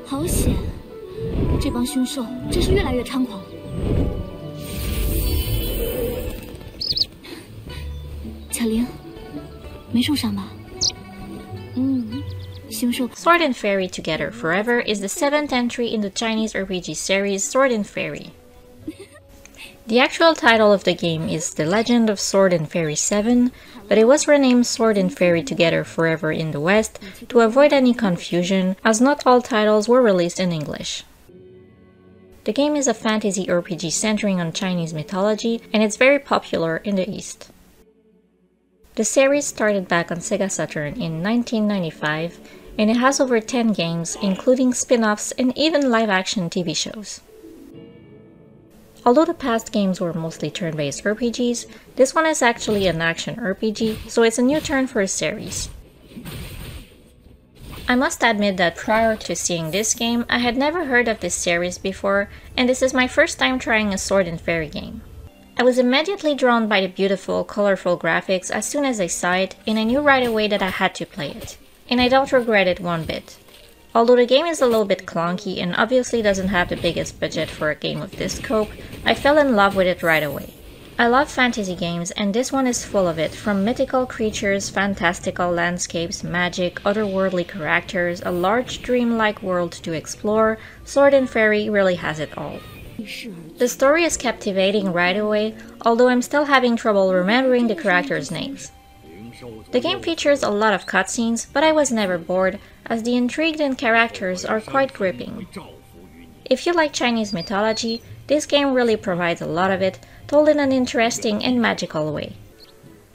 好险！这帮凶兽真是越来越猖狂。巧玲，没受伤吧？凶兽。Sword and Fairy Together Forever is the 7th entry in the Chinese RPG series Sword and Fairy. The actual title of the game is The Legend of Sword and Fairy 7, but it was renamed Sword and Fairy Together Forever in the West to avoid any confusion, as not all titles were released in English. The game is a fantasy RPG centering on Chinese mythology, and it's very popular in the East. The series started back on Sega Saturn in 1995, and it has over 10 games, including spin-offs and even live-action TV shows. Although the past games were mostly turn-based RPGs, this one is actually an action RPG, so it's a new turn for a series. I must admit that prior to seeing this game, I had never heard of this series before, and this is my first time trying a Sword and Fairy game. I was immediately drawn by the beautiful, colorful graphics as soon as I saw it, and I knew right away that I had to play it. And I don't regret it one bit. Although the game is a little bit clunky and obviously doesn't have the biggest budget for a game of this scope, I fell in love with it right away. I love fantasy games, and this one is full of it, from mythical creatures, fantastical landscapes, magic, otherworldly characters, a large dreamlike world to explore. Sword and Fairy really has it all. The story is captivating right away, although I'm still having trouble remembering the characters' names. The game features a lot of cutscenes, but I was never bored, as the intrigue and characters are quite gripping. If you like Chinese mythology, this game really provides a lot of it, told in an interesting and magical way.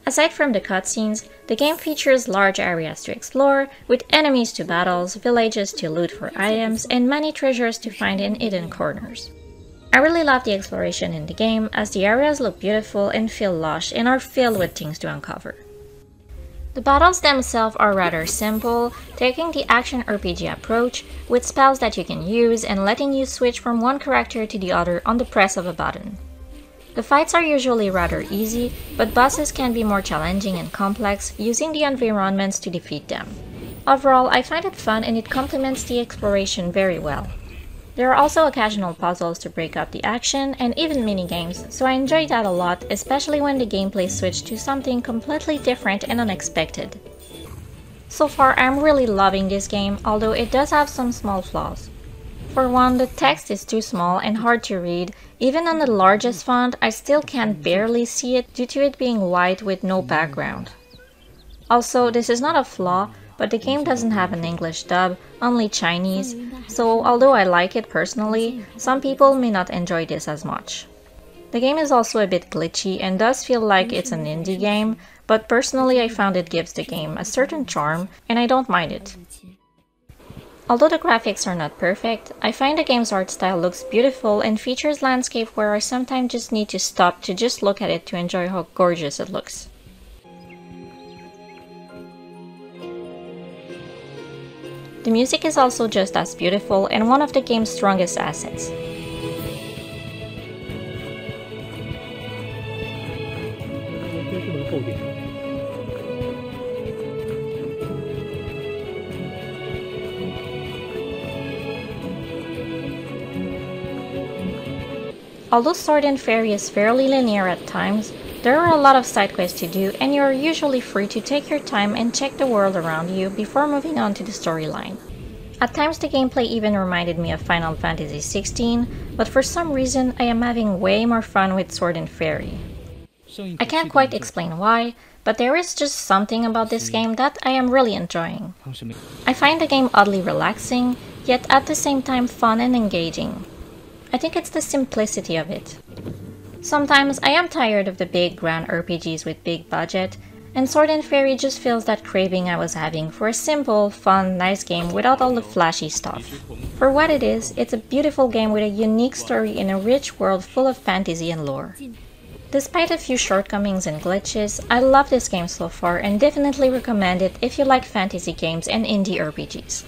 Aside from the cutscenes, the game features large areas to explore, with enemies to battle, villages to loot for items, and many treasures to find in hidden corners. I really love the exploration in the game, as the areas look beautiful and feel lush and are filled with things to uncover. The battles themselves are rather simple, taking the action RPG approach, with spells that you can use and letting you switch from one character to the other on the press of a button. The fights are usually rather easy, but bosses can be more challenging and complex, using the environments to defeat them. Overall, I find it fun and it complements the exploration very well. There are also occasional puzzles to break up the action, and even minigames, so I enjoyed that a lot, especially when the gameplay switched to something completely different and unexpected. So far, I'm really loving this game, although it does have some small flaws. For one, the text is too small and hard to read. Even on the largest font, I still can barely see it due to it being white with no background. Also, this is not a flaw, but the game doesn't have an English dub, only Chinese, so although I like it personally, some people may not enjoy this as much. The game is also a bit glitchy and does feel like it's an indie game, but personally I found it gives the game a certain charm, and I don't mind it. Although the graphics are not perfect, I find the game's art style looks beautiful and features landscape where I sometimes just need to stop to just look at it to enjoy how gorgeous it looks. The music is also just as beautiful and one of the game's strongest assets. Although Sword and Fairy is fairly linear at times, there are a lot of side quests to do, and you are usually free to take your time and check the world around you before moving on to the storyline. At times the gameplay even reminded me of Final Fantasy XVI, but for some reason I am having way more fun with Sword and Fairy. I can't quite explain why, but there is just something about this game that I am really enjoying. I find the game oddly relaxing, yet at the same time fun and engaging. I think it's the simplicity of it. Sometimes I am tired of the big grand RPGs with big budget, and Sword and Fairy just feels that craving I was having for a simple, fun, nice game without all the flashy stuff. For what it is, it's a beautiful game with a unique story in a rich world full of fantasy and lore. Despite a few shortcomings and glitches, I love this game so far and definitely recommend it if you like fantasy games and indie RPGs.